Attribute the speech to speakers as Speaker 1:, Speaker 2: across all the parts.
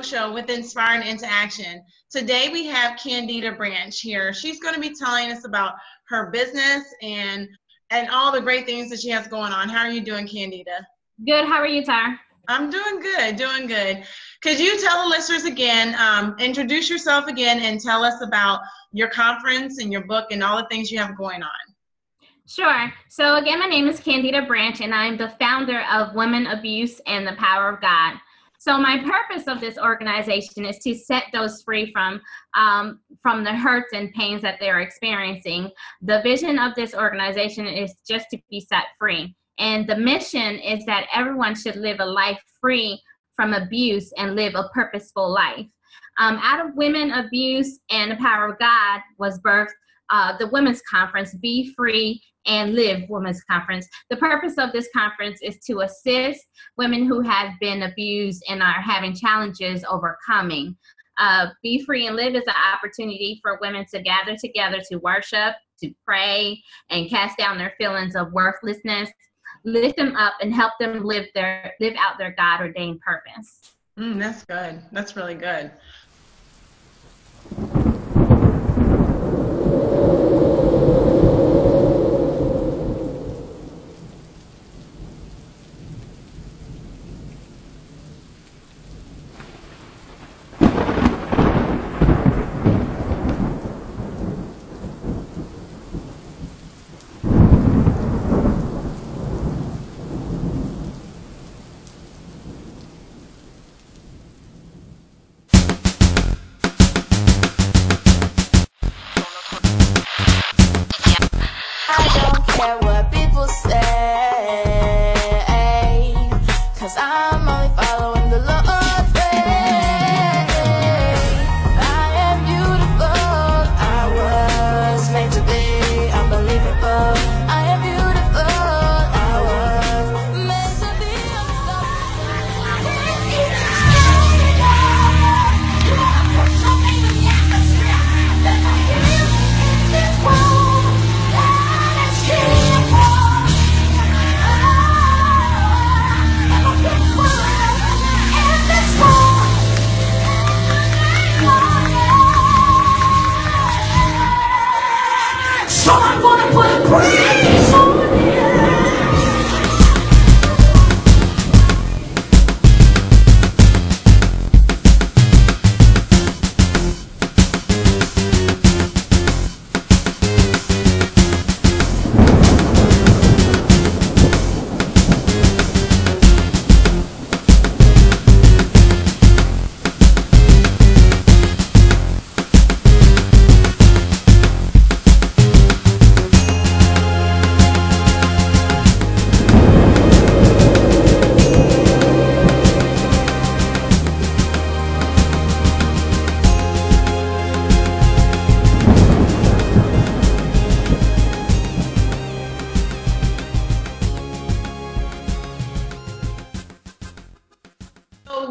Speaker 1: show with Inspiring into Action. Today we have Candita Branch here. She's going to be telling us about her business and all the great things that she has going on. How are you doing, Candita?
Speaker 2: Good. How are you, Tar?
Speaker 1: I'm doing good, doing good. Could you tell the listeners again, introduce yourself again and tell us about your conference and your book and all the things you have going on?
Speaker 2: Sure. So again, my name is Candita Branch, and I'm the founder of Women Abuse and the Power of God. So my purpose of this organization is to set those free from the hurts and pains that they're experiencing. The vision of this organization is just to be set free. And the mission is that everyone should live a life free from abuse and live a purposeful life. Out of Women Abuse and the Power of God was birthed the Women's Conference, Be Free and Live Women's Conference. The purpose of this conference is to assist women who have been abused and are having challenges overcoming. Be Free and Live is an opportunity for women to gather together to worship, to pray, and cast down their feelings of worthlessness, lift them up, and help them live out their God-ordained purpose.
Speaker 1: That's good. That's really good.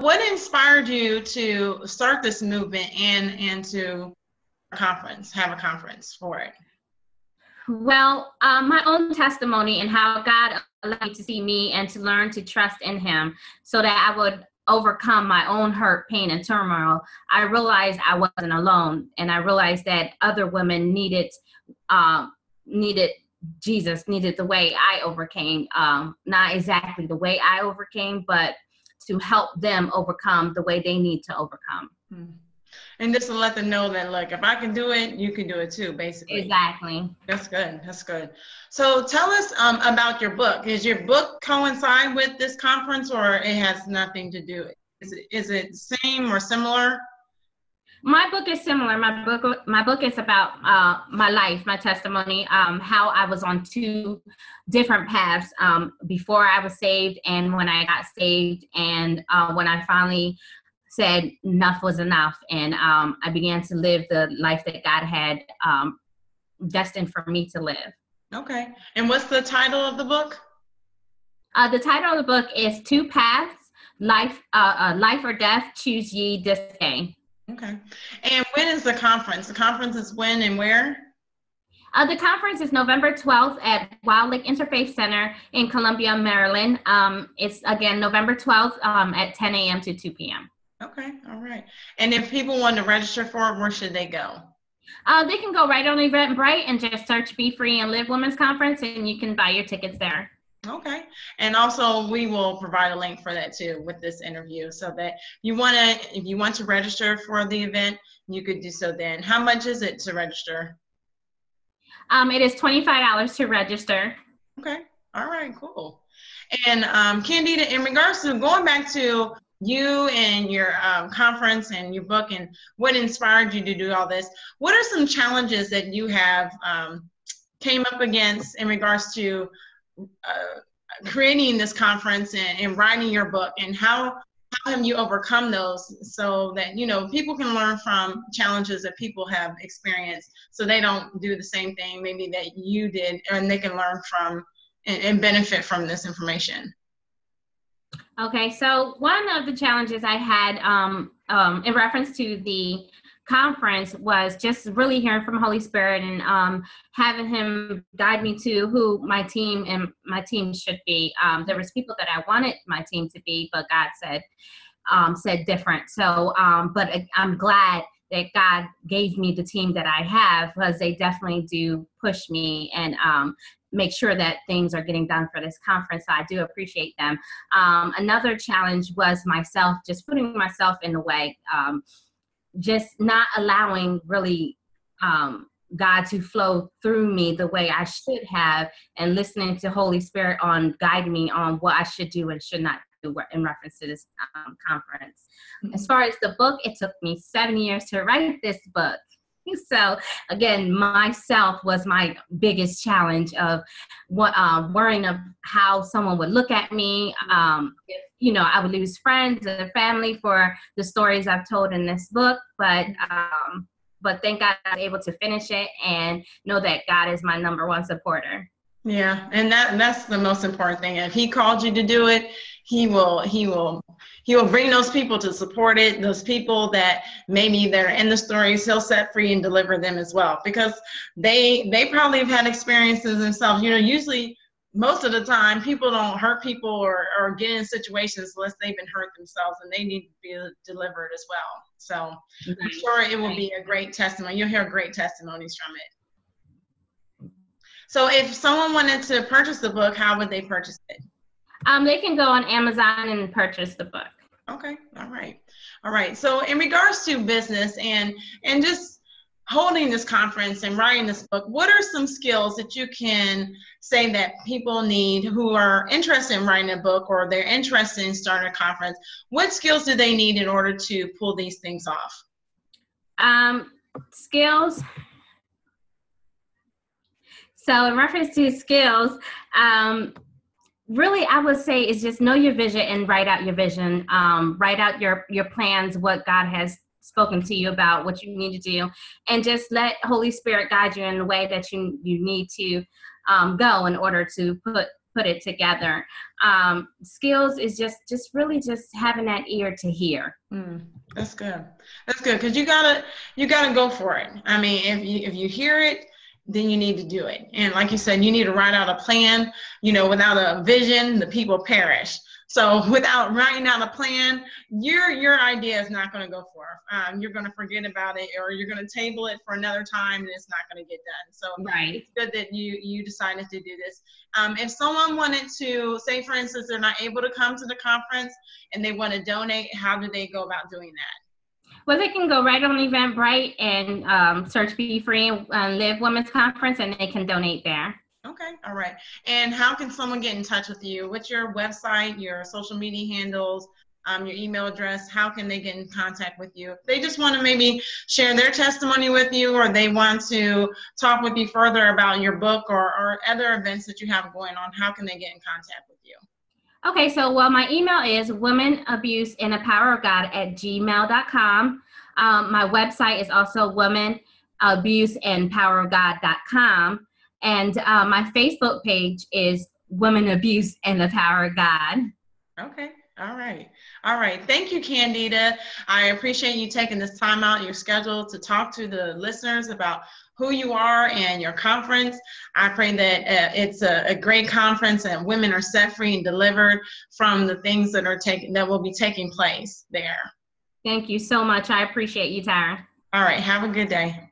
Speaker 1: What inspired you to start this movement and to have a conference for it?
Speaker 2: Well, my own testimony and how God allowed me to see me and to learn to trust in Him so that I would overcome my own hurt, pain, and turmoil. I realized I wasn't alone, and I realized that other women needed Jesus, needed the way I overcame. Not exactly the way I overcame, but to help them overcome the way they need to overcome.
Speaker 1: And just to let them know that, look, if I can do it, you can do it too, basically.
Speaker 2: Exactly.
Speaker 1: That's good. That's good. So tell us about your book. Is your book coincide with this conference, or it has nothing to do? Is it same or similar?
Speaker 2: My book is similar. My book is about my life, my testimony, how I was on two different paths before I was saved and when I got saved, and when I finally said enough was enough, and I began to live the life that God had destined for me to live.
Speaker 1: Okay. And what's the title of the book?
Speaker 2: The title of the book is Two Paths, Life or Death, Choose Ye This Day.
Speaker 1: Okay. And when is the conference? The conference is when and where?
Speaker 2: The conference is November 12th at Wild Lake Interfaith Center in Columbia, Maryland. It's, again, November 12th at 10 a.m. to 2 p.m.
Speaker 1: Okay. Okay, all right. And if people want to register for it, where should they go?
Speaker 2: They can go right on Eventbrite and just search Be Free and Live Women's Conference, and you can buy your tickets there.
Speaker 1: Okay. And also we will provide a link for that too with this interview, so that if you want to register for the event, you could do so then. How much is it to register?
Speaker 2: It is $25 to register.
Speaker 1: Okay. All right, cool. And Candita, in regards to going back to you and your conference and your book and what inspired you to do all this, what are some challenges that you have came up against in regards to creating this conference and writing your book, and how have you overcome those so that, you know, people can learn from challenges that people have experienced so they don't do the same thing maybe that you did, and they can learn from and benefit from this information?
Speaker 2: Okay, so one of the challenges I had in reference to the conference was just really hearing from Holy Spirit and having him guide me to who my team should be. There was people that I wanted my team to be, but God said different. So, but I'm glad that God gave me the team that I have, because they definitely do push me and make sure that things are getting done for this conference. So I do appreciate them. Another challenge was myself, just putting myself in the way, just not allowing really God to flow through me the way I should have, and listening to Holy Spirit on guiding me on what I should do and should not do in reference to this conference. As far as the book, it took me 7 years to write this book. So again, myself was my biggest challenge of what worrying of how someone would look at me. If, you know, I would lose friends and family for the stories I've told in this book, but thank God I was able to finish it and know that God is my number one supporter.
Speaker 1: Yeah, and that's the most important thing. If he called you to do it, he will bring those people to support it, those people that maybe they're in the stories, he'll set free and deliver them as well, because they probably have had experiences themselves. You know, usually most of the time people don't hurt people or get in situations unless they've been hurt themselves, and they need to be delivered as well. So I'm sure it will be a great testimony. You'll hear great testimonies from it. So if someone wanted to purchase the book, how would they purchase it?
Speaker 2: They can go on Amazon and purchase the book.
Speaker 1: Okay. All right. So in regards to business and just holding this conference and writing this book, what are some skills that you can say that people need who are interested in writing a book, or they're interested in starting a conference? What skills do they need in order to pull these things off?
Speaker 2: Skills. So in reference to skills, really I would say is just know your vision and write out your vision. Write out your plans, what God has spoken to you about, what you need to do, and just let Holy Spirit guide you in the way that you need to go in order to put it together. Skills is just really just having that ear to hear.
Speaker 1: That's good. That's good, because you gotta go for it. I mean, if you hear it, then you need to do it. And like you said, you need to write out a plan. You know, without a vision, the people perish. So without writing out a plan, your idea is not going to go forth. You're going to forget about it, or you're going to table it for another time, and it's not going to get done. So It's good that you decided to do this. If someone wanted to, say for instance, they're not able to come to the conference and they want to donate, how do they go about doing that?
Speaker 2: Well, they can go right on Eventbrite and search Be Free and Live Women's Conference, and they can donate there.
Speaker 1: Okay, all right. And how can someone get in touch with you? What's your website, your social media handles, your email address? How can they get in contact with you? If they just want to maybe share their testimony with you, or they want to talk with you further about your book or other events that you have going on, how can they get in contact with you?
Speaker 2: Okay, so my email is womenabuseandthepowerofgod@gmail.com. My website is also womenabuseandpowerofgod.com. And my Facebook page is Women Abuse and the Power of God.
Speaker 1: Okay. All right. Thank you, Candita. I appreciate you taking this time out of your schedule to talk to the listeners about who you are and your conference. I pray that it's a great conference and women are set free and delivered from the things that will be taking place there.
Speaker 2: Thank you so much. I appreciate you, Tara.
Speaker 1: All right. Have a good day.